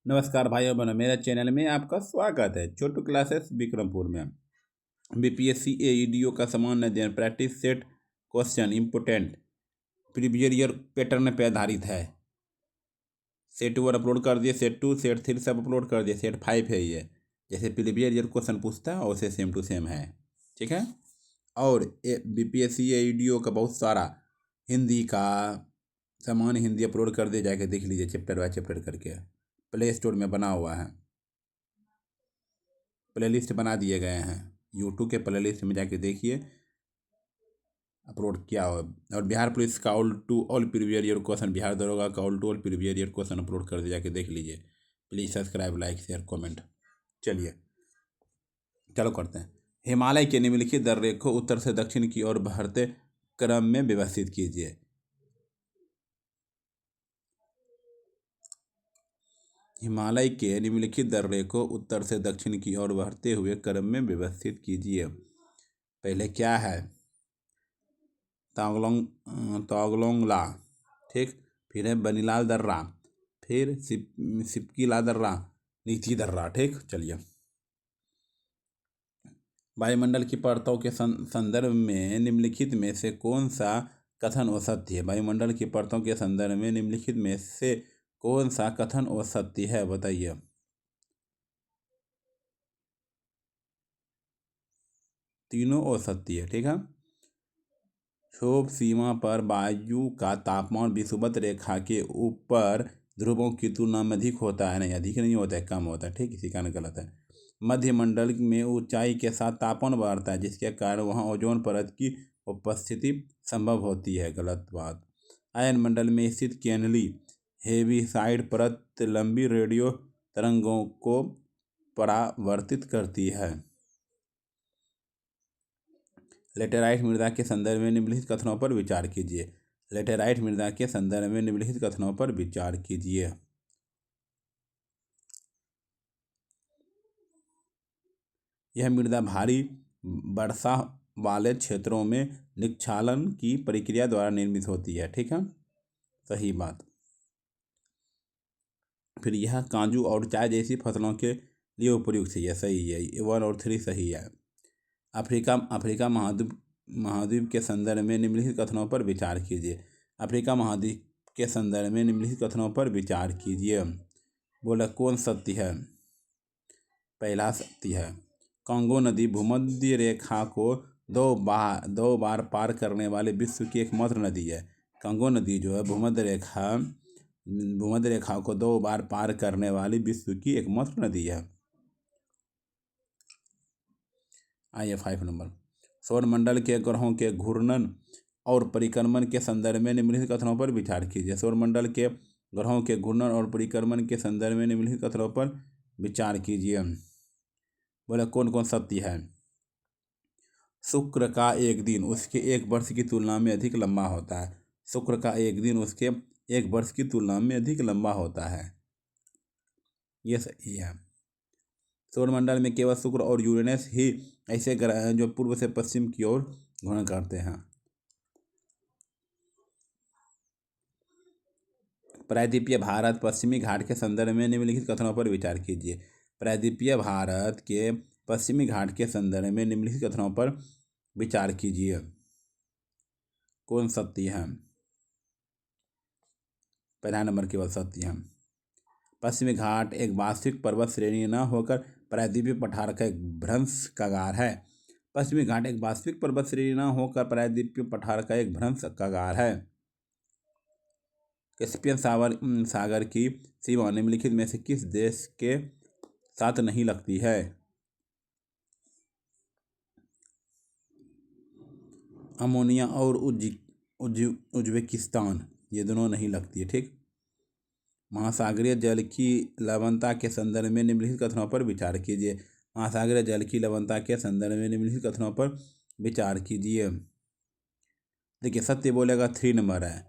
नमस्कार भाइयों बहनों, मेरे चैनल में आपका स्वागत है। छोटू क्लासेस विक्रमपुर में बीपीएससी एईडीओ का सामान्य अध्ययन practice set question important previous year pattern पे आधारित है। सेट 1 अपलोड कर दिए, सेट 2 सेट 3 सब अपलोड कर दिए, सेट 5 है ये। जैसे प्रीवियस ईयर क्वेश्चन पूछता है वैसे सेम टू सेम है, ठीक है। और बीपीएससी एईडीओ का बहुत सारा हिंदी का सामान्य हिंदी अपलोड कर दिए, जाके देख लीजिए चैप्टर बाय चैप्टर करके। प्ले स्टोर में बना हुआ है, प्लेलिस्ट बना दिए गए हैं। यूट्यूब के प्लेलिस्ट में जाके देखिए, अपलोड किया हो। और बिहार पुलिस का all previous year question, Bihar दरोगा का all previous year question upload कर दिया, जाके देख लीजिए। Please subscribe, like, share, comment. चलिए चलो करते हैं। हिमालय के निम्नलिखित दर्रे को उत्तर से दक्षिण की ओर बढ़ते क्रम में व्यवस्थित कीजिए। हिमालय के निम्नलिखित दर्रे को उत्तर से दक्षिण की ओर बढ़ते हुए क्रम में व्यवस्थित कीजिए। पहले क्या है? तागलोंगला, ठीक। फिर है बनीलाल दर्रा, फिर सिपकीला दर्रा, नीति दर्रा, ठीक। चलिए, वायुमंडल की परतों के संदर्भ में निम्नलिखित में से कौन सा कथन औसत्य है? वायुमंडल की परतों के संदर्भ में निम्नलिखित में से कौन सा कथन औसत्य है, बताइए। तीनों औसत्य है, ठीक है। क्षोभ सीमा पर वायु का तापमान विषुवत रेखा के ऊपर ध्रुवों की तुलना में अधिक होता है। नहीं, अधिक नहीं होता है, कम होता है, ठीक। इसी कारण गलत है। मध्यमंडल में ऊंचाई के साथ तापमान बढ़ता है, जिसके कारण वहां ओजोन परत की उपस्थिति संभव होती है। गलत बात। आयन मंडल में स्थित केनली हेविसाइड परत लंबी रेडियो तरंगों को परावर्तित करती है। लेटेराइट मृदा के संदर्भ में निम्नलिखित कथनों पर विचार कीजिए। लेटेराइट मृदा के संदर्भ में निम्नलिखित कथनों पर विचार कीजिए। यह मृदा भारी वर्षा वाले क्षेत्रों में निक्षालन की प्रक्रिया द्वारा निर्मित होती है, ठीक है। सही बात। फिर यह काजू और चाय जैसी फसलों के लिए उपयुक्त है, यह सही है। 1 और 3 सही है। अफ्रीका महाद्वीप के संदर्भ में निम्नलिखित कथनों पर विचार कीजिए। अफ्रीका महाद्वीप के संदर्भ में निम्नलिखित कथनों पर विचार कीजिए। बोला कौन सत्य है? पहला सत्य है। कांगो नदी भूमध्य रेखा को दो बार पार करने वाली विश्व की एकमात्र नदी है। कांगो नदी जो है भूमध्य रेखा को 2 बार पार करने वाली विश्व की एकमात्र नदी है। आइए 5 नंबर। सौरमंडल के ग्रहों के घूर्णन और परिक्रमण के संदर्भ में निम्नलिखित कथनों पर विचार कीजिए। सौरमंडल के ग्रहों के घूर्णन और परिक्रमण के संदर्भ में निम्नलिखित कथनों पर विचार कीजिए। बोले कौन कौन सत्य है? शुक्र का एक दिन उसके एक वर्ष की तुलना में अधिक लंबा होता है। शुक्र का एक दिन उसके एक वर्ष की तुलना में अधिक लंबा होता है, ये सही है। सौरमंडल में केवल शुक्र और यूरेनस ही ऐसे ग्रह हैं जो पूर्व से पश्चिम की ओर घूर्णन करते हैं। प्रायद्वीपीय भारत पश्चिमी घाट के संदर्भ में निम्नलिखित कथनों पर विचार कीजिए। प्रायद्वीपीय भारत के पश्चिमी घाट के संदर्भ में निम्नलिखित कथनों पर विचार कीजिए। कौन सत्य है? पहला नंबर केवल सत्य है। पश्चिमी घाट एक वास्तविक पर्वत श्रेणी न होकर प्रायद्वीपीय पठार का एक भ्रंश कगार है। पश्चिमी घाट एक वास्तविक पर्वत श्रेणी न होकर प्रायद्वीपीय पठार का एक भ्रंश कगार है। कैस्पियन सागर की सीमा निम्नलिखित में से किस देश के साथ नहीं लगती है? अमोनिया और उज्बेकिस्तान, ये दोनों नहीं लगती है, ठीक। महासागरीय जल की लवणता के संदर्भ में निम्नलिखित कथनों पर विचार कीजिए। महासागरीय जल की लवणता के संदर्भ में निम्नलिखित कथनों पर विचार कीजिए। देखिए, सत्य बोलेगा 3 नंबर है।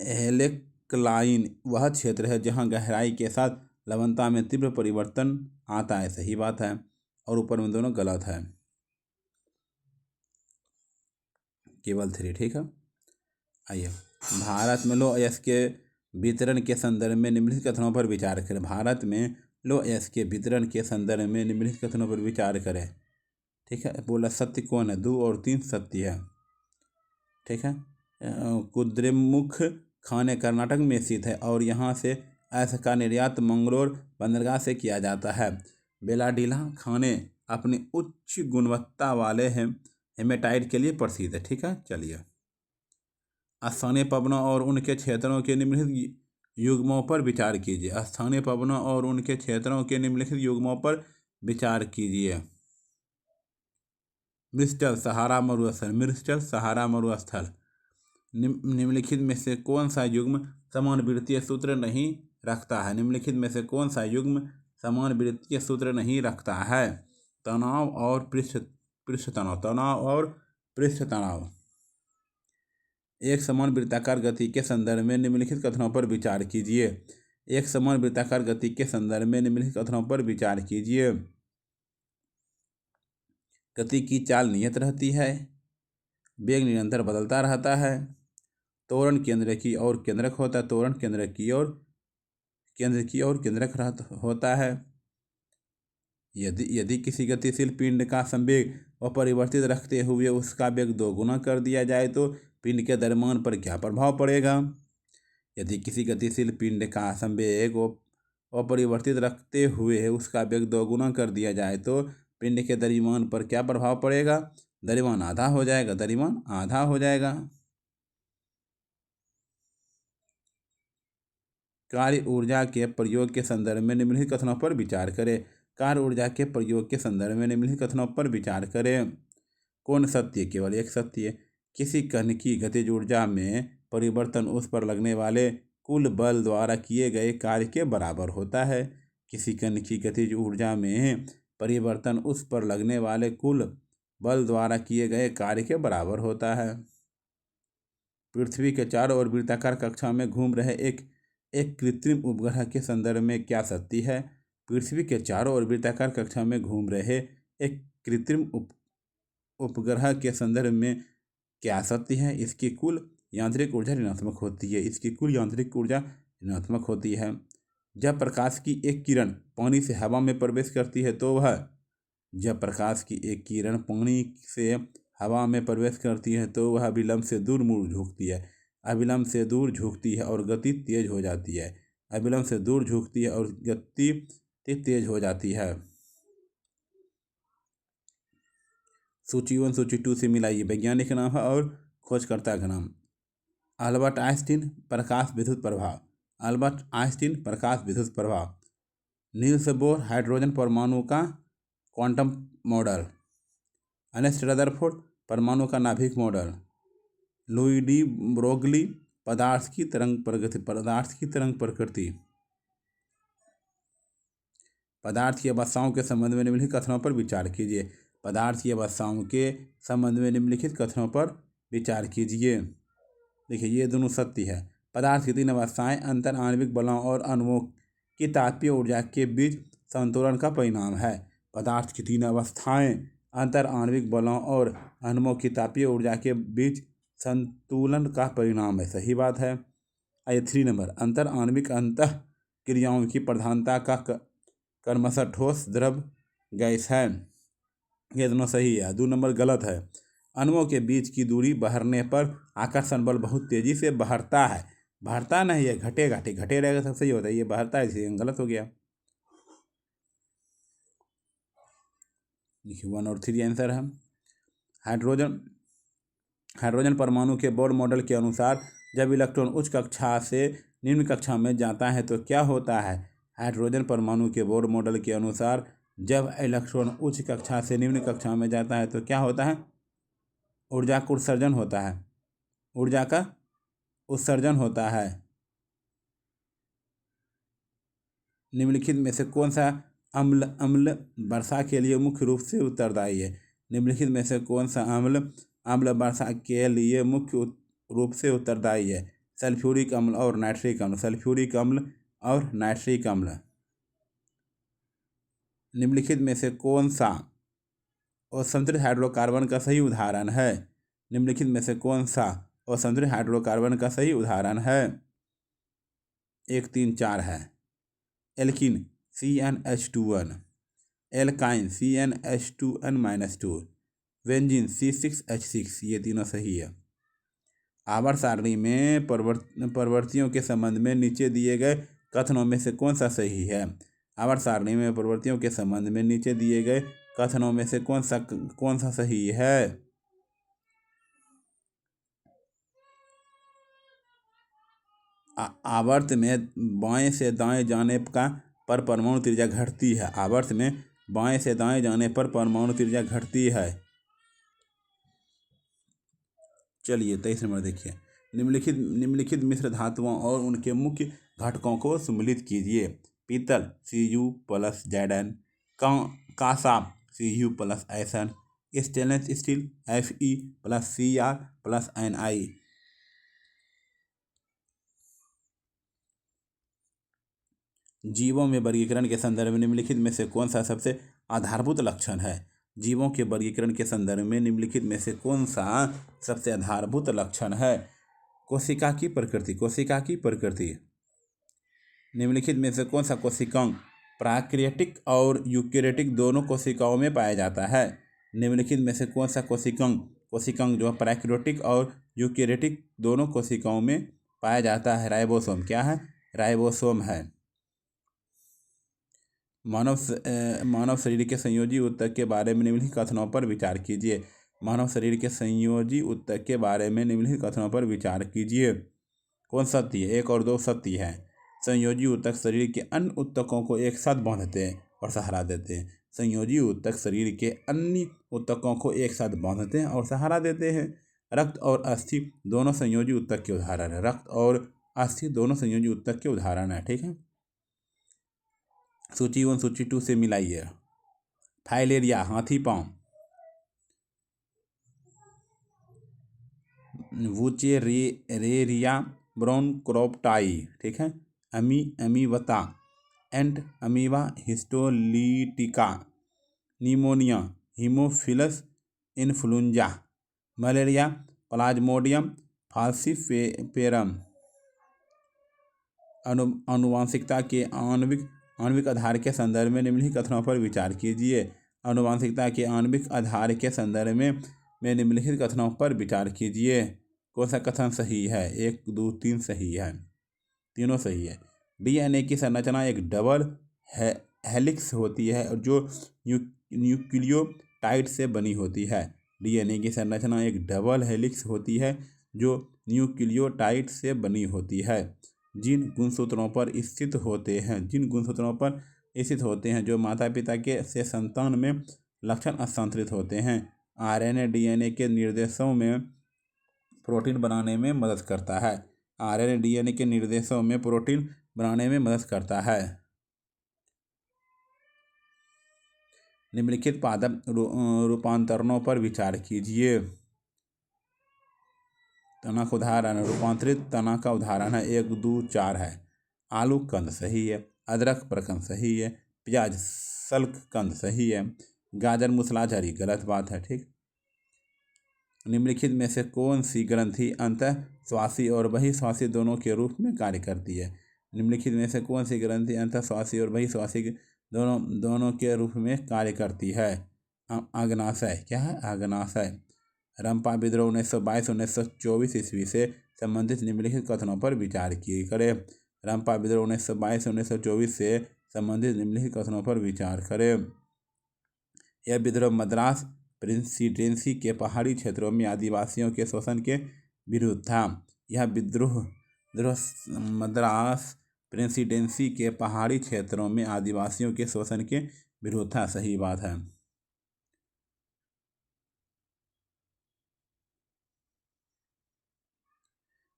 हेलेक्लाइन वह क्षेत्र है जहां गहराई के साथ लवणता में तीव्र परिवर्तन आता है, सही बात है। और ऊपर में दोनों गलत है, केवल 3, ठीक है। आइए, भारत में लो अयस्क के वितरण के संदर्भ में निम्नलिखित कथनों पर विचार करें। भारत में लो एस के वितरण के संदर्भ में निम्नलिखित कथनों पर विचार करें। ठीक है, बोला सत्य कौन है? 2 और 3 सत्य है। ठीक है, कुद्रेमुख खाने कर्नाटक में स्थित है और यहाँ से ऐसा का निर्यात मंगलोर बंदरगाह से किया जाता है। बेलाडीला खाने अपनी उच्च गुणवत्ता वाले हेमेटाइट के लिए प्रसिद्ध है। ठीक है, चलिए स्थानीय पवनों और उनके क्षेत्रों के निम्नलिखित युग्मों पर विचार कीजिए। स्थानीय पवनों और उनके क्षेत्रों के निम्नलिखित युग्मों पर विचार कीजिए। मृक्षल सहारा मरुस्थल, मृक्षल सहारा मरुस्थल। निम्नलिखित में से कौन सा युग्म समान वित्तीय सूत्र नहीं रखता है? निम्नलिखित में से कौन सा युग्म समान वित्तीय सूत्र नहीं रखता है? तनाव और पृष्ठ तनाव, तनाव और पृष्ठ तनाव। एक समान वृत्ताकार गति के संदर्भ में निम्नलिखित कथनों पर विचार कीजिए। एक समान वृत्ताकार गति के संदर्भ में निम्नलिखित कथनों पर विचार कीजिए। गति की चाल नियत रहती है, वेग निरंतर बदलता रहता है, त्वरण केंद्र की ओर केंद्रक होता है, त्वरण केंद्र की ओर केंद्रक होता है। यदि किसी गतिशील पिंड का संवेग अपरिवर्तित रखते हुए उसका वेग 2 गुना कर दिया जाए तो पिंड के द्रव्यमान पर क्या प्रभाव पड़ेगा? यदि किसी गतिशील पिंड का संवेग अपरिवर्तित रखते हुए उसका वेग 2 गुना कर दिया जाए तो पिंड के द्रव्यमान पर क्या प्रभाव पड़ेगा? द्रव्यमान आधा हो जाएगा, द्रव्यमान आधा हो जाएगा। कार्य ऊर्जा के प्रयोग के संदर्भ में निम्नलिखित कथनों पर विचार करें। कार्य ऊर्जा के प्रयोग के संदर्भ में निम्नलिखित कथनों पर विचार करें। कौन सत्य? केवल एक सत्य। किसी कण की गतिज ऊर्जा में परिवर्तन उस पर लगने वाले कुल बल द्वारा किए गए कार्य के बराबर होता है। किसी कण की गतिज ऊर्जा में परिवर्तन उस पर लगने वाले कुल बल द्वारा किए गए कार्य के बराबर होता है। पृथ्वी के चारों ओर वृत्ताकार कक्षा में घूम रहे एक कृत्रिम उपग्रह के संदर्भ में क्या सत्य है? पृथ्वी के चारों ओर वृत्ताकार कक्षा में घूम रहे एक कृत्रिम उपग्रह के संदर्भ में क्या सत्य है? इसकी कुल यांत्रिक ऊर्जा ऋणात्मक होती है, इसकी कुल यांत्रिक ऊर्जा ऋणात्मक होती है। जब प्रकाश की एक किरण पानी से हवा में प्रवेश करती है तो वह जब प्रकाश की एक किरण पानी से हवा में प्रवेश करती है तो वह विलंब से दूर मुड़ झुकती है, अविलंब से दूर झुकती है और गति तेज हो जाती है। अविलंब से दूर झुकती है और गति तेज हो जाती है। सूची 1 सूची 2 से मिलाइए। वैज्ञानिक का नाम है और खोजकर्ता का नाम। अल्बर्ट आइंस्टीन प्रकाश विद्युत प्रभाव, अल्बर्ट आइंस्टीन प्रकाश विद्युत प्रभाव। नील्स बोर हाइड्रोजन परमाणु का क्वांटम मॉडल। अर्नेस्ट रदरफोर्ड परमाणु का नाभिक मॉडल। लुई डी ब्रोगली पदार्थ की तरंग प्रकृति। पदार्थ की अवस्थाओं के संबंध में निम्नलिखित कथनों पर विचार कीजिए। पदार्थ की अवस्थाओं के संबंध में निम्नलिखित कथनों पर विचार कीजिए। देखिए, ये दोनों सत्य है। पदार्थ की 3 अवस्थाएं अंतर आणविक बलों और अणुओं की तापीय ऊर्जा के बीच संतुलन का परिणाम है। पदार्थ की 3 अवस्थाएं अंतर आणविक बलों और अणुओं की तापीय ऊर्जा के बीच संतुलन का परिणाम है। सही बात है। आइए 3 नंबर, अंतर आणविक अंतः क्रियाओं की प्रधानता का क्रमशः ठोस द्रव गैस है। ये दोनों सही है। 2 नंबर गलत है। अणुओं के बीच की दूरी बढ़ने पर आकर्षण बल बहुत तेजी से बढ़ता है। बढ़ता नहीं है, घटेगा। ठीक, घटे रहेगा सब सही होता है, ये बढ़ता है, इसलिए गलत हो गया। देखिए 1 और 3 आंसर है। हाइड्रोजन परमाणु के बोर मॉडल के अनुसार जब इलेक्ट्रॉन उच्च कक्षा से निम्न कक्षा में जाता है तो क्या होता है? हाइड्रोजन परमाणु के बोर मॉडल के अनुसार जब इलेक्ट्रॉन उच्च कक्षा से निम्न कक्षा में जाता है तो क्या होता है? ऊर्जा का उत्सर्जन होता है, ऊर्जा का उत्सर्जन होता है। निम्नलिखित में से कौन सा अम्ल वर्षा के लिए मुख्य रूप से उत्तरदायी है? निम्नलिखित में से कौन सा अम्ल वर्षा के लिए मुख्य रूप से उत्तरदायी है? सल्फ्यूरिक अम्ल और नाइट्रिक अम्ल, सल्फ्यूरिक अम्ल और नाइट्रिक अम्ल। निम्नलिखित में से कौन सा असंतुलित हाइड्रोकार्बन का सही उदाहरण है? निम्नलिखित में से कौन सा असंतुलित हाइड्रोकार्बन का सही उदाहरण है? 134 है। Alkene CnH2n, alkyne CnH2n-2, benzene C6H6, ये तीनों सही है। आवर्त सारणी में प्रवृत्तियों के संबंध में नीचे दिए गए कथनों में से कौन सा सही है? आवर्त सारणी में प्रवृत्तियों के संबंध में नीचे दिए गए कथनों में से कौन सा सही है? आवर्त में बाएं से दाएं जाने का पर परमाणु त्रिज्या घटती है। आवर्त में बाएं से दाएं जाने पर परमाणु त्रिज्या घटती है। चलिए 23 नंबर देखिए। निम्नलिखित मिश्र धातुओं और उनके मुख्य घटकों को सम्मिलित कीजिए। पीतल Cu+Zn, कांसा Cu+Sn, स्टेनलेस स्टील Fe+Cr+Ni। जीवों में वर्गीकरण के संदर्भ में निम्नलिखित में से कौन सा सबसे आधारभूत लक्षण है? जीवों के वर्गीकरण के संदर्भ में निम्नलिखित में से कौन सा सबसे आधारभूत लक्षण है? कोशिका की प्रकृति। निम्नलिखित में से कौन सा कोशिकांग प्राकृतिक और यूकेरियोटिक दोनों कोशिकाओं में पाया जाता है? निम्नलिखित में से कौन सा कोशिकांग जो प्राकृतिक और यूकेरियोटिक दोनों कोशिकाओं में पाया जाता है? राइबोसोम। क्या है? राइबोसोम है। मानव शरीर के संयोजी ऊतक के बारे में निम्नलिखित कथनों पर विचार कीजिए। मानव शरीर के संयोजी ऊतक के बारे में निम्नलिखित कथनों पर विचार कीजिए। कौन सत्य है? 1 और 2 सत्य है। संयोजी ऊतक शरीर के अन्य ऊतकों को एक साथ बांधते हैं और सहारा देते हैं। संयोजी ऊतक शरीर के अन्य ऊतकों को एक साथ बांधते हैं और सहारा देते हैं। रक्त और अस्थि दोनों संयोजी ऊतक के उदाहरण है। रक्त और अस्थि दोनों संयोजी ऊतक के उदाहरण है। ठीक है। सूची 1 सूची 2 से मिलाइए। फाइलेरिया हाथी पांव, वुचेरेरिया ब्राउन क्रॉपटाई। ठीक है। अमीवता and amoeba histolytica, pneumonia haemophilus influenza, malaria plasmodium falciparum. आनुवंशिकता के आणविक आधार के संदर्भ में निम्नलिखित कथनों पर विचार कीजिए। आनुवंशिकता के आणविक आधार के संदर्भ में निम्नलिखित कथनों पर विचार कीजिए। कौन सा कथन सही है? 1 2 3 सही है। तीनों सही है। डीएनए की संरचना एक डबल हेलिक्स होती है और जो न्यूक्लियोटाइड से बनी होती है। डीएनए की संरचना एक डबल हेलिक्स होती है जो न्यूक्लियोटाइड से बनी होती है। जिन गुणसूत्रों पर स्थित होते हैं जो माता पिता के से संतान में लक्षण हस्तांतरित होते हैं। आरएनए डीएनए के निर्देशों में प्रोटीन बनाने में मदद करता है। आरएनए डीएनए के निर्देशों में प्रोटीन बनाने में मदद करता है। निम्नलिखित पादप रूपांतरणों पर विचार कीजिए। तना का उदाहरण, रूपांतरित तना का उदाहरण है 1 2 4 है। आलू कंद सही है। अदरक प्रकंद सही है। प्याज सल्क कंद सही है। गाजर मूसलाधारी गलत बात है। ठीक। निम्नलिखित में से कौन सी ग्रंथि अंतःश्वासी और बहिःश्वासी दोनों के रूप में कार्य करती है? निम्नलिखित में से कौन सी ग्रंथि अंतःश्वासी और बहिःश्वासी दोनों के रूप में कार्य करती है? अग्नाशय। क्या है? अग्नाशय। रंपा विद्रोह 1922-1924 ईस्वी से संबंधित निम्नलिखित कथनों पर विचार करें। रंपा विद्रोह 1922-1924 से संबंधित निम्नलिखित कथनों पर विचार करें। यह विद्रोह मद्रास प्रेसिडेंसी के पहाड़ी क्षेत्रों में आदिवासियों के शोषण के विरुद्ध था। यह विद्रोह मद्रास प्रेसिडेंसी के पहाड़ी क्षेत्रों में आदिवासियों के शोषण के विरुद्ध था। सही बात है।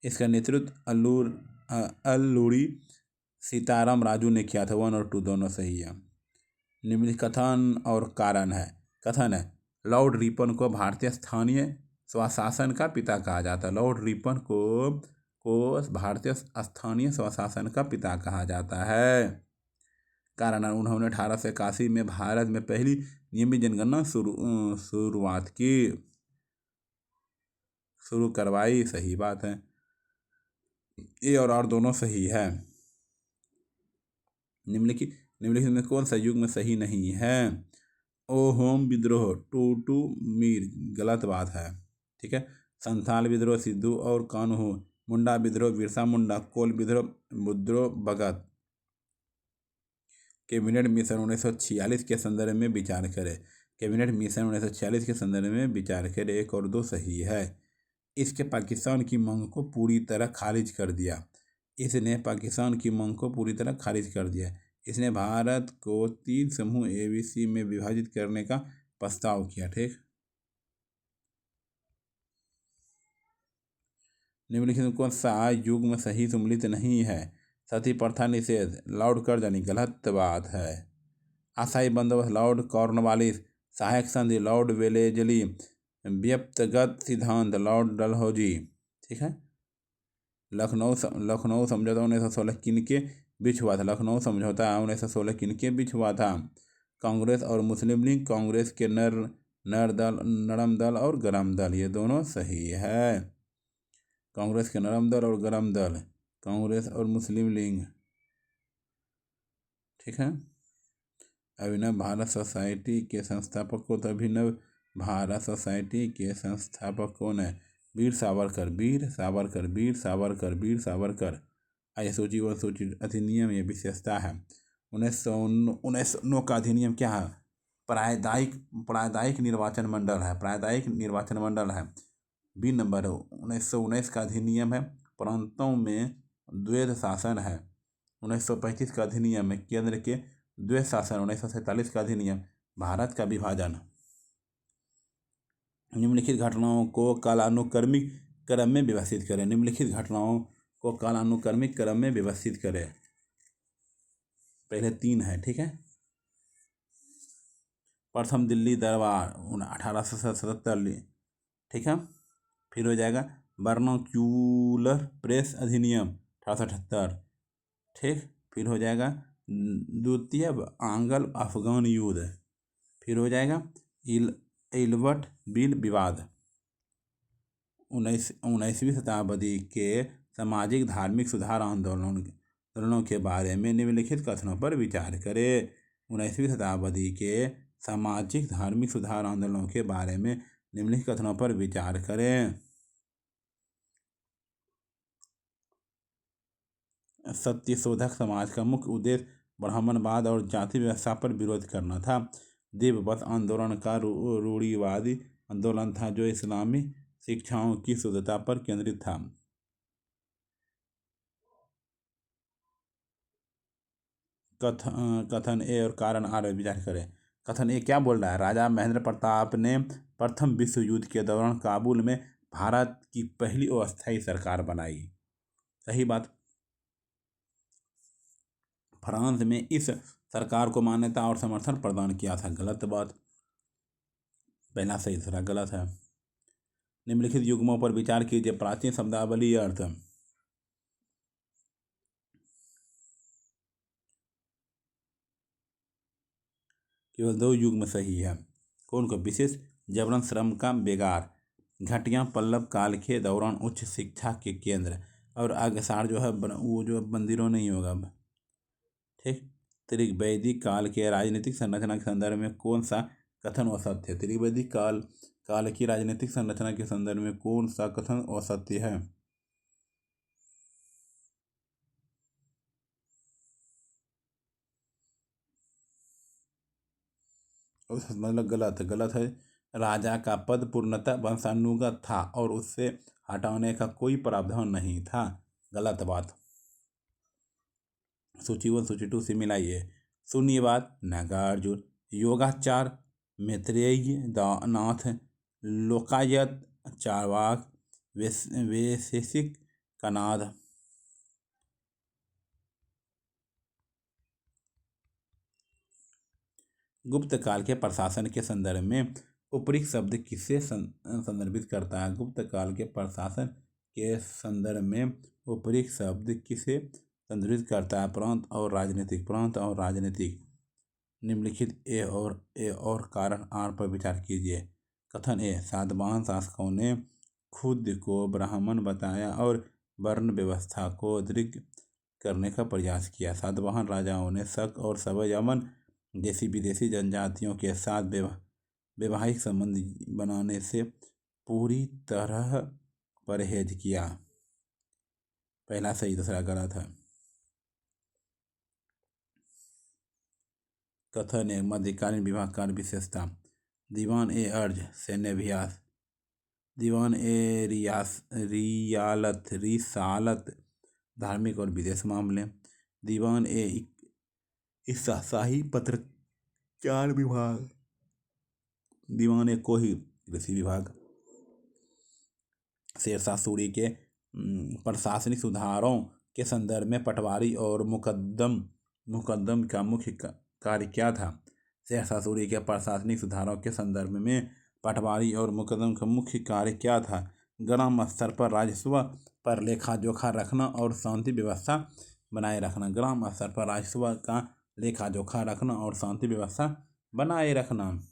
इसका नेतृत्व अल्लूरी सीताराम राजू ने किया था। 1 और 2 दोनों सही है। निम्नलिखित कथन और कारण है। कथन है लॉर्ड रिपन को भारतीय स्थानीय स्वशासन का पिता कहा जाता है। लॉर्ड रिपन को भारतीय स्थानीय स्वशासन का पिता कहा जाता है। कारण उन्होंने 1881 में भारत में पहली नियमित जनगणना शुरू करवाई। सही बात है। ए और आर दोनों सही है। निम्नलिखित में कौन सा युग्म सही नहीं है? ओहोम विद्रोह, टूटू मीर, गलत बात है। ठीक है। संथाल विद्रोह, सिद्धू और कान्हू। मुंडा विद्रोह, बिरसा मुंडा। कोल विद्रोह, बुद्रो भगत। कैबिनेट मिशन 1946 के संदर्भ में विचार करें। कैबिनेट मिशन 1946 के संदर्भ में विचार करें। 1 और 2 सही है। इसके पाकिस्तान की मांग को पूरी तरह खारिज कर दिया। इसने पाकिस्तान की मांग को पूरी तरह खारिज कर दिया। इसने भारत को 3 समूह ABC में विभाजित करने का प्रस्ताव किया। ठीक। निम्नलिखित में कौन सा युग्म सही सम्मिलित नहीं है? सती प्रथा निषेध, लॉर्ड कर्जनी, गलत बात है। आशाई बंदोबस्त, लॉर्ड कॉर्नवालिस। सहायक संधि, लॉर्ड वेलेजली। व्यक्तिगत सिद्धांत, लॉर्ड डलहौजी। ठीक है। लखनऊ समझौता 1916 किन के बीच हुआ था? लखनऊ समझौता 1916 किन के बीच हुआ था? कांग्रेस और मुस्लिम लीग। कांग्रेस के नरम दल और गरम दल, ये दोनों सही है। कांग्रेस के नरम दल और गरम दल, कांग्रेस और मुस्लिम लीग। ठीक है। अभिनव भारत सोसाइटी के संस्थापक को तो अभिनव भारत सोसाइटी के संस्थापक कौन है? वीर सावरकर, वीर सावरकर, वीर सावरकर, वीर सावरकर। आइए सूची व सूची अधिनियम, ये विशेषता है। 1909 का अधिनियम क्या है? प्रायदायिक निर्वाचन मंडल है। प्रायदायिक निर्वाचन मंडल है। बी नंबर 1919 का अधिनियम है। प्रांतों में द्वैध शासन है। 1935 का अधिनियम है। केंद्र के द्वैध शासन। 1947 का अधिनियम। भारत का विभाजन। निम्नलिखित घटनाओं को कालानुक्रमिक क्रम में व्यवस्थित करें। निम्नलिखित घटनाओं को कालानुक्रमिक क्रम में व्यवस्थित करें। पहले 3 है। ठीक है। प्रथम दिल्ली दरबार 1877। ठीक है। फिर हो जाएगा वर्नाक्यूलर प्रेस अधिनियम 1878। ठीक। फिर हो जाएगा द्वितीय आंग्ल अफगान युद्ध। फिर हो जाएगा इल्बर्ट बिल विवाद। 19वीं शताब्दी के सामाजिक धार्मिक सुधार आंदोलनों के बारे में निम्नलिखित कथनों पर विचार करें। 19वीं शताब्दी के सामाजिक धार्मिक सुधार आंदोलनों के बारे में निम्नलिखित कथनों पर विचार करें। सत्यशोधक समाज का मुख्य उद्देश्य ब्राह्मणवाद और जाति व्यवस्था पर विरोध करना था। देवव्रत आंदोलन का रूढ़िवादी आंदोलन था जो इस्लामी शिक्षाओं की शुद्धता पर केंद्रित था। कथन ए और कारण आर विचार करें। कथन ए क्या बोल रहा है? राजा महेंद्र प्रताप ने प्रथम विश्व युद्ध के दौरान काबुल में भारत की पहली अस्थायी सरकार बनाई। सही बात। फ्रांस में इस सरकार को मान्यता और समर्थन प्रदान किया था। गलत बात। पहला सही, दूसरा गलत है। निम्नलिखित युग्मों पर विचार कीजिए। प्राचीन शब्दावली अर्थ। केवल 2 युग्म सही है। कौन को? विशेष जबरन श्रम का बेगार। घटिया पल्लव काल के दौरान उच्च शिक्षा के केंद्र। और अग्रसार जो है वो जो मंदिरों नहीं होगा। ठीक। त्रिवैदिक काल के राजनीतिक संरचना के संदर्भ में कौन सा कथन असत्य है? त्रिवैदिक काल की राजनीतिक संरचना के संदर्भ में कौन सा कथन असत्य है? मतलब गलत है। राजा का पद पूर्णतः वंशानुगत था और उससे हटाने का कोई प्रावधान नहीं था। गलत बात। सूची 1 सूची 2 से मिलाइए। शून्यवाद नागार्जुन। योगाचार मैत्रेयी नाथ। लोकायत चारवाक। वैशेषिक कनाद। गुप्त काल के प्रशासन के संदर्भ में उपयुक्त शब्द किसे संदर्भित करता है? गुप्त काल के प्रशासन के संदर्भ में उपयुक्त शब्द किसे संदर्भित करता है? प्रांत और राजनीतिक। प्रांत और राजनीतिक। निम्नलिखित ए और कारण आर पर विचार कीजिए। कथन ए, सातवाहन शासकों ने खुद को ब्राह्मण बताया और वर्ण व्यवस्था को दृढ़ करने का प्रयास किया। सातवाहन राजाओं ने शक और सबयमन जैसी विदेशी जनजातियों के साथ वैवाहिक संबंध बनाने से पूरी तरह परहेज किया। पहला सही, दूसरा गलत है। कथन है मध्यकालीन विवाह कार्य विशेषता। दीवान ए अर्ज सैन्य अभ्यास, दीवान ए रिसालत धार्मिक और विदेश मामले, दीवान ए शाही पत्रचार विभाग, दीवान ए कोही कृषि विभाग। शेरशाह सूरी के प्रशासनिक सुधारों के संदर्भ में पटवारी और मुकद्दम का मुख्य कार्य क्या था? शेरशाह सूरी के प्रशासनिक सुधारों के संदर्भ में पटवारी और मुकद्दम का मुख्य कार्य क्या था? ग्राम स्तर पर राजस्व पर लेखा जोखा रखना और शांति व्यवस्था बनाए रखना। ग्राम स्तर पर राजस्व का लेखा जोखा रखना और शांति व्यवस्था बनाए रखना।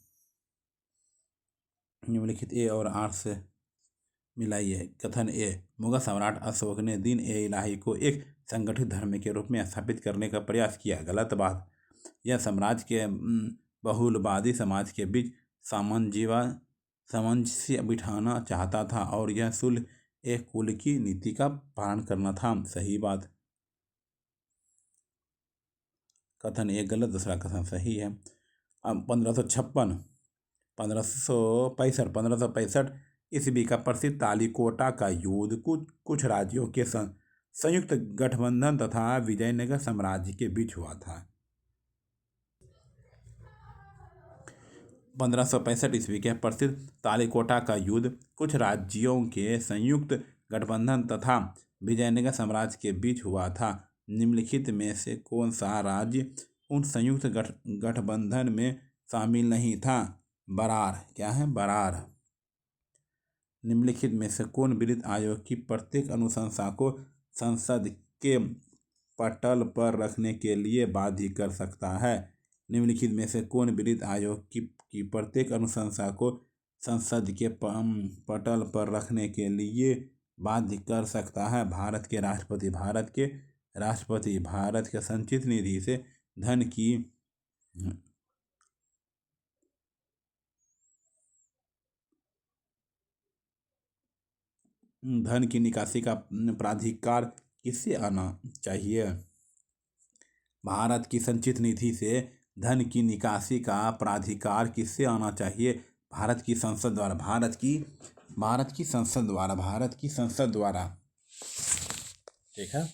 निम्नलिखित ए और आर से मिलाइए। कथन ए मुगल सम्राट अशोक ने दीन ए इलाही को एक संगठित धर्म के रूप में स्थापित करने का प्रयास किया। गलत बात। यह साम्राज्य के बहुलवादी समाज के बीच सामंजस्य बिठाना चाहता था और यह सुलह ए कुल की नीति का पालन करना था। सही बात। कथन ए गलत, दूसरा कथन सही है। अब 1565 ईस्वी का प्रसिद्ध तालीकोटा का युद्ध कुछ राज्यों के संयुक्त गठबंधन तथा विजयनगर साम्राज्य के बीच हुआ था। 1565 ईस्वी के प्रसिद्ध तालीकोटा का युद्ध कुछ राज्यों के संयुक्त गठबंधन तथा विजयनगर साम्राज्य के बीच हुआ था। निम्नलिखित में से कौन सा राज्य उन संयुक्त गठबंधन में शामिल नहीं था? बरार। क्या है? बरार। निम्नलिखित में से कौन वित्त आयोग की प्रत्येक अनुशंसा को संसद के पटल पर रखने के लिए बाध्य कर सकता है? निम्नलिखित में से कौन वित्त आयोग की प्रत्येक अनुशंसा को संसद के पटल पर रखने के लिए बाध्य कर सकता है? भारत के राष्ट्रपति। भारत के संचित निधि से धन की निकासी का प्राधिकार किससे आना चाहिए? भारत की संचित निधि से धन की निकासी का प्राधिकार किससे आना चाहिए? भारत की संसद द्वारा। भारत की संसद द्वारा। ठीक है।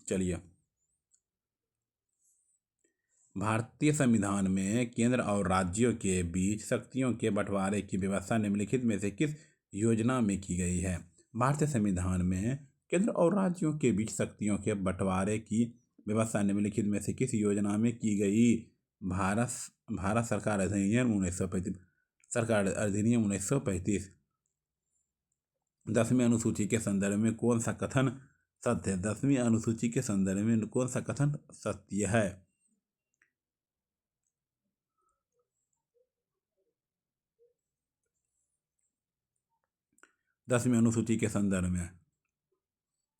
चलिए, भारतीय संविधान में केंद्र और राज्यों के बीच शक्तियों के बंटवारे की व्यवस्था निम्नलिखित में से किस योजना में की गई है? भारतीय संविधान में केंद्र और राज्यों के बीच शक्तियों के बंटवारे की व्यवस्था निम्नलिखित में से किस योजना में की गई? भारत सरकार अधिनियम 1935। 10वीं अनुसूची के संदर्भ में कौन सा कथन सत्य है? 10वीं अनुसूची के संदर्भ में कौन सा कथन सत्य है? 10वीं अनुसूची के संदर्भ में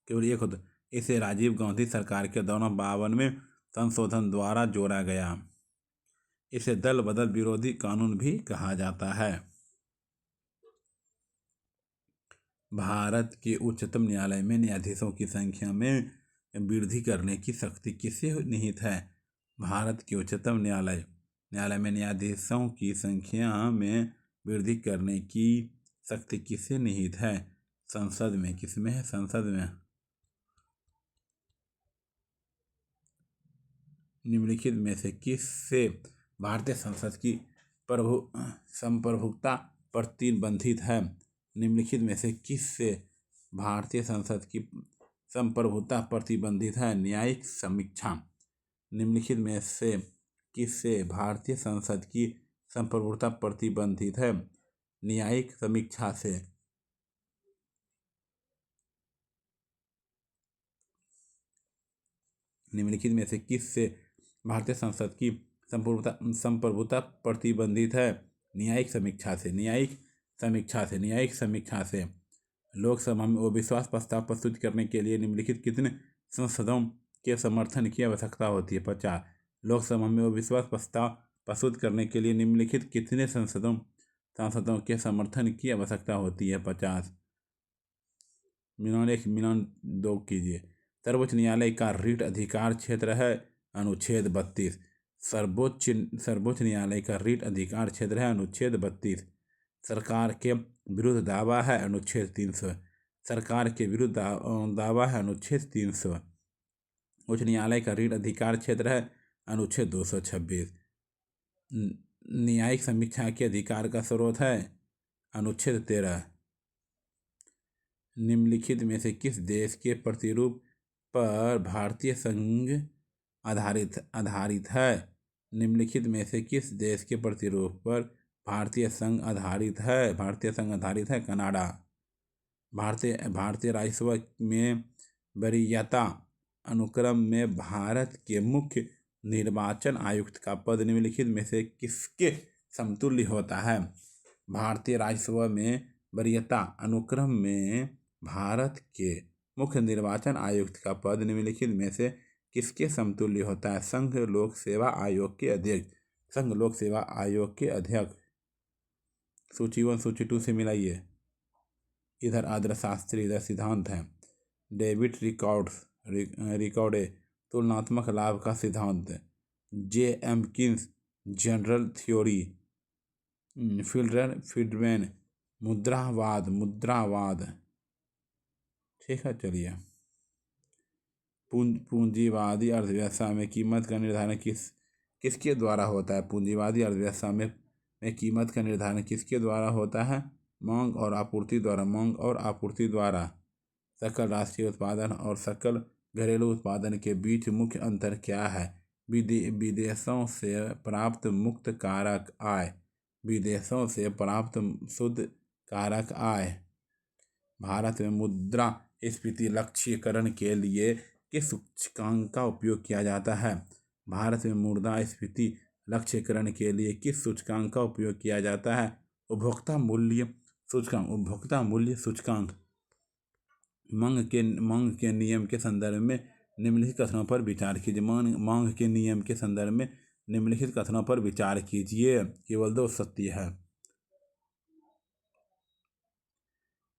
केवल एक होता। इसे राजीव गांधी सरकार के दौरान 52वें संशोधन द्वारा जोड़ा गया। इसे दल बदल विरोधी कानून भी कहा जाता है। भारत के उच्चतम न्यायालय में न्यायाधीशों की संख्या में वृद्धि करने की शक्ति किससे निहित है? भारत के उच्चतम न्यायालय में न्यायाधीशों की संख्या में वृद्धि करने की शक्ति किससे निहित है? संसद में। किसमें है? संसद में। निम्नलिखित में से किससे भारतीय संसद की संप्रभुता प्रतिबंधित है? निम्नलिखित में से किससे भारतीय संसद की संप्रभुता प्रतिबंधित है? न्यायिक समीक्षा। निम्नलिखित में से किससे भारतीय संसद की संप्रभुता प्रतिबंधित है? न्यायिक समीक्षा से। निम्नलिखित में से किससे भारतीय संसद की संप्रभुता प्रतिबंधित है? न्यायिक समीक्षा से। लोकसभा में अविश्वास प्रस्ताव प्रस्तुत करने के लिए निम्नलिखित कितने सांसदों के समर्थन की आवश्यकता होती है? 50। लोकसभा में अविश्वास प्रस्ताव प्रस्तुत करने के लिए निम्नलिखित कितने सांसदों के समर्थन की आवश्यकता होती है? 50। मिलान 1 मिलान 2 कीजिए। सर्वोच्च न्यायालय का रीट अधिकार क्षेत्र है अनुच्छेद 32। सर्वोच्च न्यायालय का रीट अधिकार क्षेत्र है अनुच्छेद 32। सरकार के विरुद्ध दावा है अनुच्छेद 300। सरकार के विरुद्ध दावा है अनुच्छेद 300। उच्च न्यायालय का रीट अधिकार क्षेत्र है अनुच्छेद 226। न्यायिक समीक्षा के अधिकार का स्रोत है अनुच्छेद 13। निम्नलिखित में से किस देश के प्रतिरूप पर भारतीय संघ आधारित है? निम्नलिखित में से किस देश के प्रतिरूप पर भारतीय संघ आधारित है? कनाडा। भारतीय राजस्व में वरीयता अनुक्रम में भारत के मुख्य निर्वाचन आयुक्त का पद निम्नलिखित में से किसके समतुल्य होता है? भारतीय राजस्व में वरीयता अनुक्रम में भारत के मुख्य निर्वाचन आयुक्त का पद निम्नलिखित में से किसके समतुल्य होता है? संघ लोक सेवा आयोग के अध्यक्ष। सूची 1 सूची 2 से मिलाइए। इधर आदर्श शास्त्री, इधर सिद्धांत है। डेविड रिकॉर्डे तुलनात्मक लाभ का सिद्धांत। J.M. Keynes general theory. Friedman मुद्रावाद। ठीक है, चलिए। पूंजीवादी अर्थव्यवस्था में कीमत का निर्धारण किसके द्वारा होता है? पूंजीवादी अर्थव्यवस्था में कीमत का निर्धारण किसके द्वारा होता है? मांग और आपूर्ति द्वारा। सकल राष्ट्रीय उत्पादन और सकल घरेलू उत्पादन के बीच मुख्य अंतर क्या है? विदेशों से प्राप्त मुक्त कारक आय, विदेशों से प्राप्त शुद्ध कारक आय। भारत में मुद्रास्फीति लक्ष्यीकरण के लिए किस सूचकांक का उपयोग किया जाता है? भारत में मुद्रास्फीति लक्ष्यीकरण के लिए किस सूचकांक का उपयोग किया जाता है? उपभोक्ता मूल्य सूचकांक। मांग के नियम के संदर्भ में निम्नलिखित कथनों पर विचार कीजिए। मांग के नियम के संदर्भ में निम्नलिखित कथनों पर विचार कीजिए। केवल 2 सत्य है।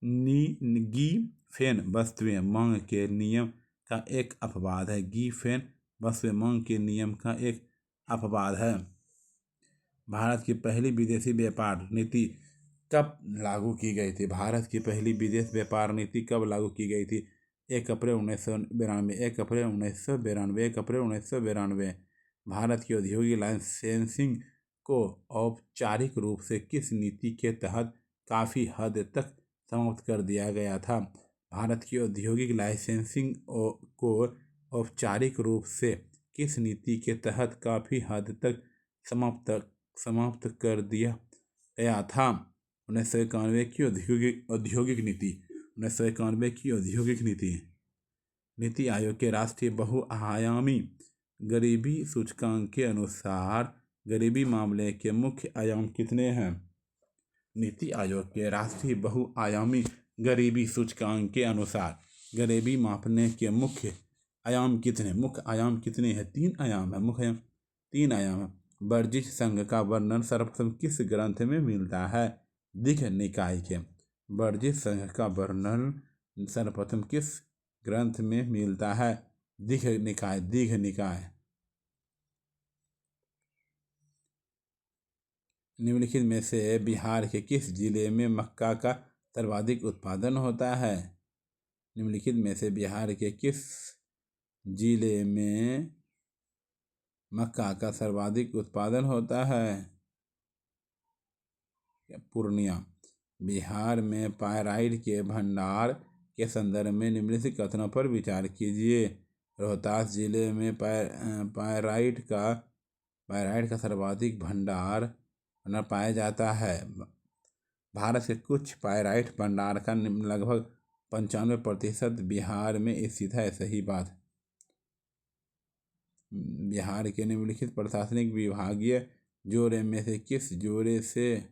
गी-फेन वस्तुएं मांग के नियम का एक अपवाद है। गी-फेन वस्तुएं मांग के नियम का एक अपवाद है। भारत की पहली विदेशी व्यापार नीति कब लागू की गई थी? भारत की पहली विदेश व्यापार नीति कब लागू की गई थी? 1 अप्रैल 1992। भारत की औद्योगिक लाइसेंसिंग को औपचारिक रूप से किस नीति के तहत काफ़ी हद तक समाप्त कर दिया गया था? भारत की औद्योगिक लाइसेंसिंग को औपचारिक रूप से किस नीति के तहत काफ़ी हद तक समाप्त कर दिया गया था? 1991 की औद्योगिक नीति। 1991 की औद्योगिक नीति। नीति आयोग के राष्ट्रीय बहुआयामी गरीबी सूचकांक के अनुसार गरीबी मामले के मुख्य आयाम कितने हैं? नीति आयोग के राष्ट्रीय बहुआयामी गरीबी सूचकांक के अनुसार गरीबी मापने के मुख्य आयाम कितने हैं? 3 आयाम है। मुख्य 3 आयाम है। बर्जिश संघ का वर्णन सर्वप्रथम किस ग्रंथ में मिलता है? दीघ निकाय के। बर्जिश संघ का वर्णन सर्वप्रथम किस ग्रंथ में मिलता है? दीघ निकाय। निम्नलिखित में से बिहार के किस जिले में मक्का का सर्वाधिक उत्पादन होता है? निम्नलिखित में से बिहार के किस जिले में मक्का का सर्वाधिक उत्पादन होता है? पूर्णिया। बिहार में पायराइट के भंडार के संदर्भ में निम्नलिखित कथनों पर विचार कीजिए। रोहतास जिले में पायराइट का सर्वाधिक भंडार पाया जाता है। भारत के कुछ पायराइट भंडार का लगभग 95% बिहार में स्थित है। सही बात। बिहार के निम्नलिखित प्रशासनिक विभागीय जोड़े में से किस जोड़े से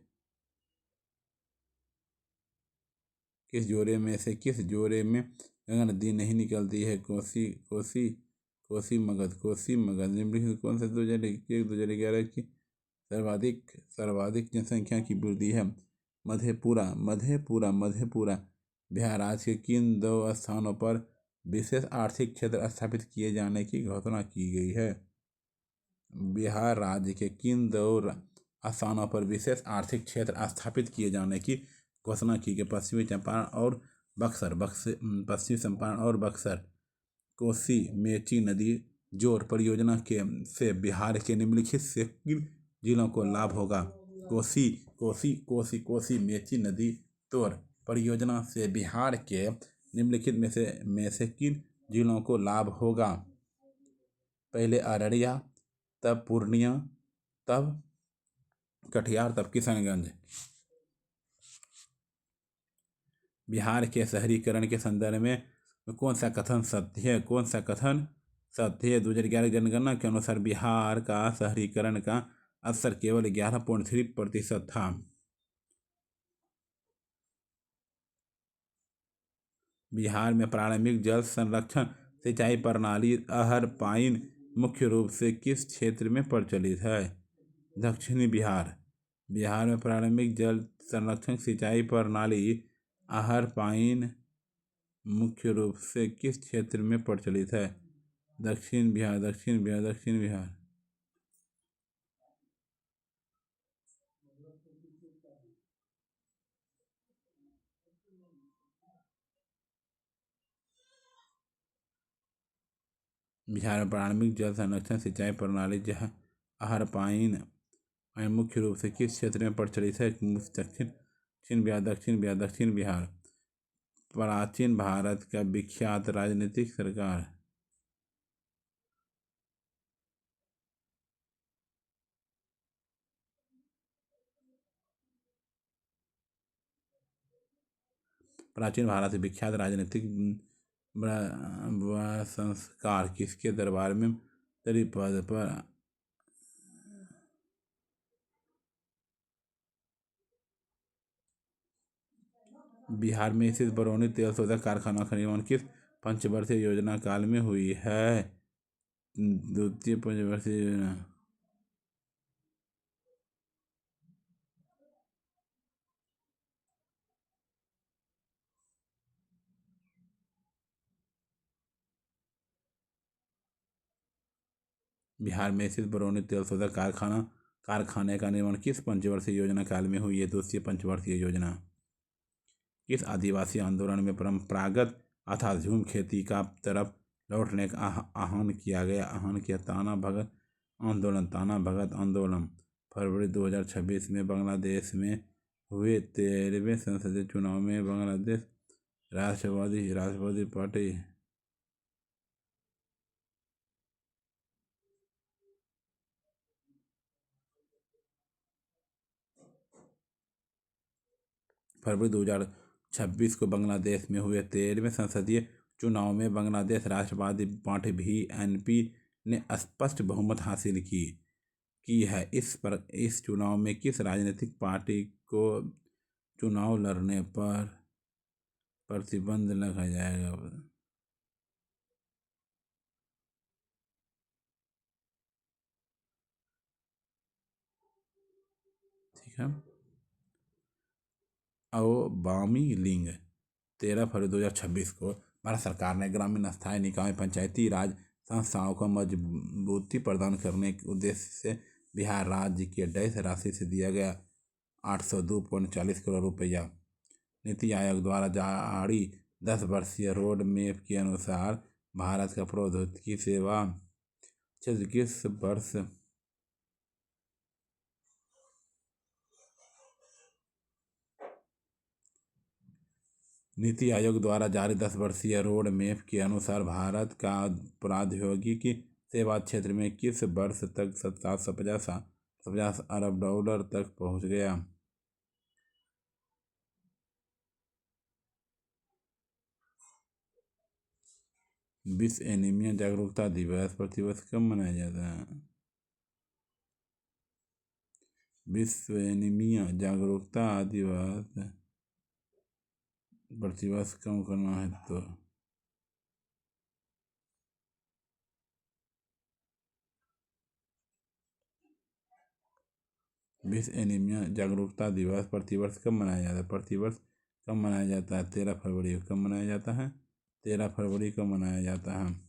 किस जोड़े में से किस जोड़े में गंगा नदी नहीं निकलती है? कोसी कोसी कोसी मगध निम्नलिखित में कौन सा 2011 की सर्वाधिक जनसंख्या की वृद्धि है? मधेपुरा बिहार राज्य के किन दो स्थानों पर विशेष आर्थिक क्षेत्र स्थापित किए जाने की घोषणा की गई है? बिहार राज्य के किन दो स्थानों पर विशेष आर्थिक क्षेत्र स्थापित किए जाने की घोषणा की गई? पश्चिमी चंपारण और बक्सर। कोसी मेची नदी जोड़ परियोजना से बिहार के निम्नलिखित से किन जिलों को लाभ होगा? कोसी मेची नदी जोड़ परियोजना से बिहार के निम्नलिखित में से किन जिलों को लाभ होगा? पहले अररिया, तब पूर्णिया, तब कटिहार, तब किशनगंज। बिहार के शहरीकरण के संदर्भ में कौन सा कथन सत्य है? 2011 जनगणना के अनुसार बिहार का शहरीकरण का स्तर केवल 11.3% था। बिहार में प्रारंभिक जल संरक्षण सिंचाई प्रणाली अहर पाइन मुख्य रूप से किस क्षेत्र में प्रचलित है? दक्षिणी बिहार। बिहार में प्रारंभिक जल संरक्षण सिंचाई प्रणाली अहर पाइन मुख्य रूप से किस क्षेत्र में प्रचलित है? दक्षिण बिहार। बिहार में प्रारंभिक जल संरक्षण सिंचाई प्रणाली अहर पाइन मुख्य रूप से किस क्षेत्र में प्रचलित है? दक्षिण बिहार। प्राचीन भारत का विख्यात राजनीतिक सरकार। प्राचीन भारत से विख्यात राजनीतिक संस्कार किसके दरबार में मंत्री पद पर? बिहार में स्थित बरौनी तेल शोधक कारखाना का निर्माण किस पंचवर्षीय योजना काल में हुई है? द्वितीय पंचवर्षीय योजना। बिहार में स्थित बरौनी तेल शोधक कारखाने का निर्माण किस पंचवर्षीय योजना काल में हुई है? दूसरी पंचवर्षीय योजना। किस आदिवासी आंदोलन में परंपरागत अर्थात झूम खेती का तरफ लौटने का आह्वान किया गया? ताना भगत आंदोलन। फरवरी 2026 में बांग्लादेश में हुए 13वें संसदीय चुनाव में बांग्लादेश राष्ट्रवादी पार्टी फरवरी 2026 को बांग्लादेश में हुए 13वें संसदीय चुनाव में बांग्लादेश राष्ट्रवादी पार्टी BNP ने स्पष्ट बहुमत हासिल की है। इस चुनाव में किस राजनीतिक पार्टी को चुनाव लड़ने पर प्रतिबंध लगा जाएगा? ठीक है। अवामी लीग 13 फरवरी 2026 को भारत सरकार ने ग्रामीण स्थायी निकाय पंचायती राज संस्थाओं को मजबूती प्रदान करने के उद्देश्य से बिहार राज्य के डैश राशि से दिया गया 802.40 करोड़ रुपया। नीति आयोग द्वारा जारी 10 वर्षीय रोड मैप के अनुसार भारत का प्रौद्योगिकी सेवा क्षेत्र किस वर्ष नीति आयोग द्वारा जारी 10 वर्षीय रोड मैप के अनुसार भारत का प्रौद्योगिकी सेवा क्षेत्र में किस वर्ष तक 750 अरब डॉलर तक पहुंच गया? विश्व एनीमिया जागरूकता दिवस प्रतिवर्ष कब मनाया जाता है? विश्व एनीमिया जागरूकता दिवस प्रतिवर्ष कम करना है तो विश्व एनीमिया जागरूकता दिवस प्रतिवर्ष कब मनाया जाता है? प्रतिवर्ष कब मनाया जाता है? 13 फरवरी को। कब मनाया जाता है? 13 फरवरी को मनाया जाता है।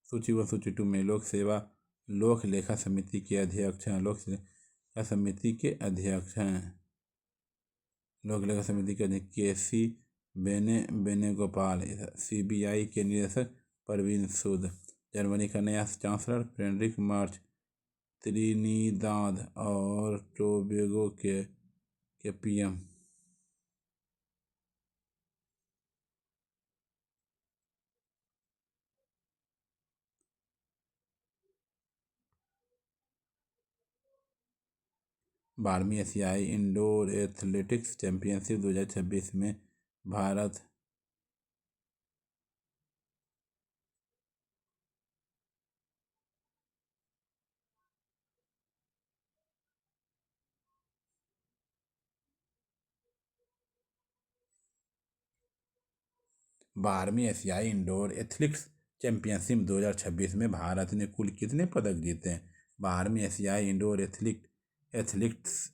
सूची 1 सूची 2 में लोक सेवा लोक लेखा समिति के अध्यक्ष हैं। लोक लेखा समिति के अध्यक्ष हैं। लोक लेखा समिति के अध्यक्ष के.सी. वेणुगोपाल। सीबीआई के निदेशक परवीन सूद। जर्मनी का नया चांसलर फ्रेडरिक मार्च। त्रिनिदाद और टोबैगो के पीएम। बारहवीं एशियाई इंडोर एथलेटिक्स चैंपियनशिप 2026 में भारत 12वीं एशियाई इंडोर एथलेटिक्स चैंपियनशिप 2026 में भारत ने कुल कितने पदक जीते हैं? 12वीं एशियाई इंडोर एथलेटिक्स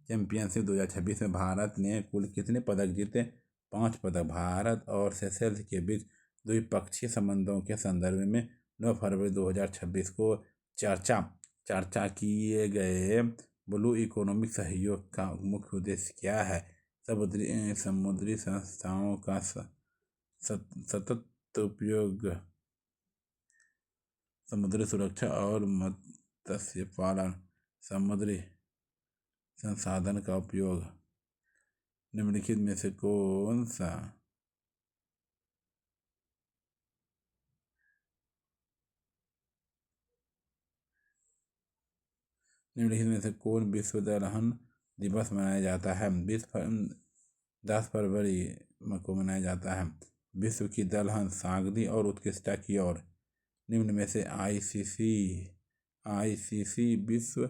चैंपियनशिप 2026 में भारत ने कुल कितने पदक जीते? 5 पदक। भारत और सेशेल्स के बीच द्विपक्षीय संबंधों के संदर्भ में 9 फरवरी 2026 को चर्चा किए गए ब्लू इकोनॉमिक सहयोग का मुख्य उद्देश्य क्या है? समुद्री संस्थाओं का सतत उपयोग, समुद्री सुरक्षा और मत्स्य पालन, समुद्री संसाधन का उपयोग। निम्नलिखित में से कौन सा निम्नलिखित में से कौन विश्व दलहन दिवस मनाया जाता है? 10 फरवरी को मनाया जाता है। विश्व की दलहन सादगी और उत्कृष्टता की ओर। निम्न में से आईसीसी विश्व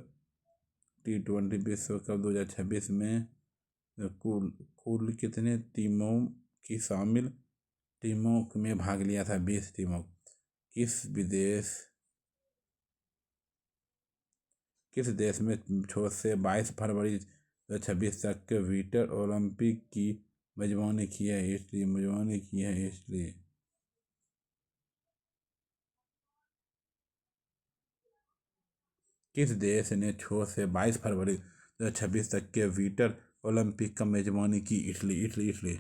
T20 विश्व कप 2026 में कुल कितने टीमों में भाग लिया था? 20 टीमों। किस देश में 6 से 22 फरवरी 2026 तक के विंटर ओलंपिक की मेजबानी की है? इटली। किस देश ने 6 से 22 फरवरी 2026 तक के विंटर ओलंपिक का मेजबानी की? इटली।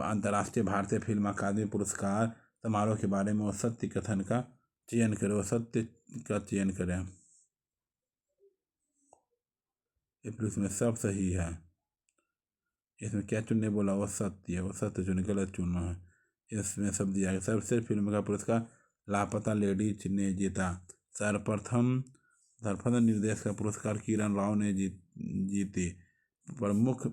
अंतर्राष्ट्रीय भारतीय फिल्म अकादमी पुरस्कार समारोह के बारे में सत्य कथन का चयन करें। सत्य का चयन करें। इसमें सब सही है। इसमें क्या चुनने बोला? वो सत्य है। वो सत्य चुने, गलत चुना है। इसमें सब दिया गया। सर्वश्रेष्ठ फिल्म का पुरस्कार लापता लेडीज ने जीता। सर्वप्रथम निर्देशक का पुरस्कार किरण राव ने जीती। प्रमुख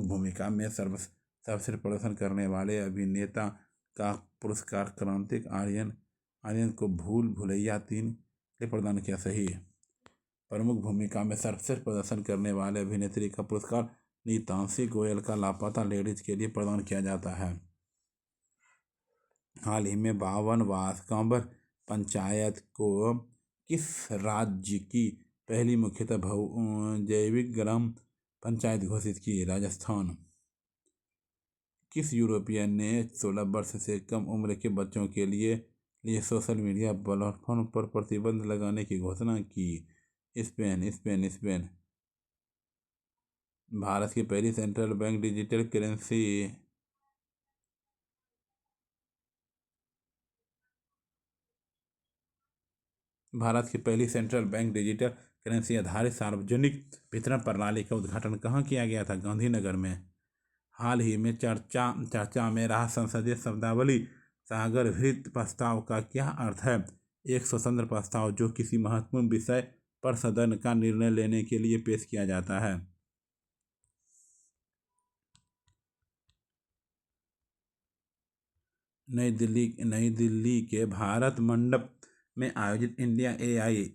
भूमिका में सर्वश्रेष्ठ प्रदर्शन करने वाले अभिनेता का पुरस्कार कार्तिक आर्यन को भूल भुलैया 3 के प्रदान किया। सही। प्रमुख भूमिका में सर्वश्रेष्ठ प्रदर्शन करने वाले अभिनेत्री का पुरस्कार नीतांशी गोयल का लापता लेडीज के लिए प्रदान किया जाता है। हाल ही में 52 वास्कोंबर पंचायत को किस राज्य की पहली मुख्यतः जैविक ग्राम पंचायत घोषित की? राजस्थान। किस यूरोपियन ने 16 वर्ष से कम उम्र के बच्चों के लिए सोशल मीडिया प्लेटफॉर्म पर प्रतिबंध लगाने की घोषणा की? स्पेन। भारत की पहली सेंट्रल बैंक डिजिटल करेंसी आधारित सार्वजनिक वितरण प्रणाली का उद्घाटन कहाँ किया गया था? गांधीनगर में। हाल ही में चर्चा में रहा संसदीय शब्दावली सागर हृत प्रस्ताव का क्या अर्थ है? एक स्वतंत्र प्रस्ताव जो किसी महत्वपूर्ण विषय पर सदन का निर्णय लेने के लिए पेश किया जाता है। नई दिल्ली के भारत मंडप में आयोजित इंडिया AI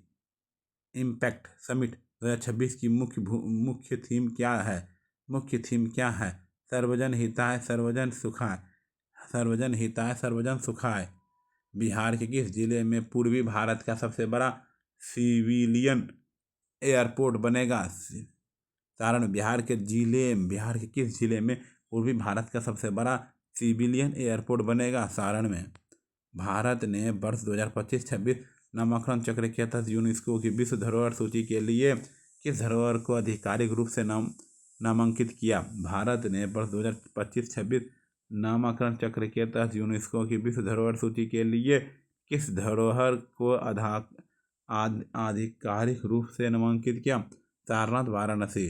इम्पैक्ट समिट 2026 की मुख्य थीम क्या है? मुख्य थीम क्या है? सर्वजन हिताय सर्वजन सुखाय। सर्वजन हिताय सर्वजन सुखाय। बिहार के किस जिले में पूर्वी भारत का सबसे बड़ा सिविलियन एयरपोर्ट बनेगा? सारण। बिहार के किस जिले में पूर्वी भारत का सबसे बड़ा सिविलियन एयरपोर्ट बनेगा? सारण में। भारत ने वर्ष 2025-26 नामांकन चक्र के तहत यूनेस्को की विश्व धरोहर सूची के लिए किस धरोहर को आधिकारिक रूप से नामांकित किया? भारत ने वर्ष 2025-26 नामांकन चक्र के तहत यूनेस्को की विश्व धरोहर सूची के लिए किस धरोहर को आधिकारिक रूप से नामांकित किया? सारनाथ वाराणसी।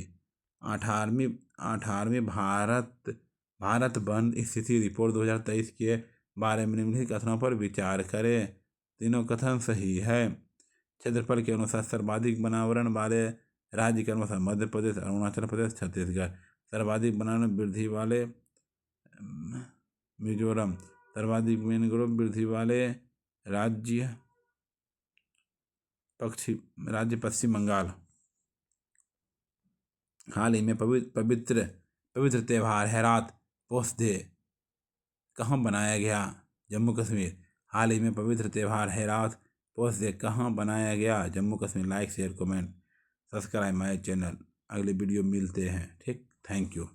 18वीं भारत वन स्थिति रिपोर्ट 2023 के बारे में निम्नलिखित कथनों पर विचार करें। तीनों कथन सही है। क्षेत्रफल के अनुसार सर्वाधिक वनावरण वाले राज्य क्रमशः मध्य प्रदेश, अरुणाचल प्रदेश, छत्तीसगढ़। सर्वाधिक वन वृद्धि वाले मिजोरम। सर्वाधिक मैंग्रोव वृद्धि वाले राज्य पश्चिम बंगाल। हाल ही में पवित्र त्यौहार हेरात पोस्दे कहाँ बनाया गया? जम्मू कश्मीर। हाल ही में पवित्र त्यौहार हेरात पोस्दे कहाँ बनाया गया? Jammu Kashmir. Like share comment subscribe my channel. अगले वीडियो मिलते हैं। ठीक, थैंक यू।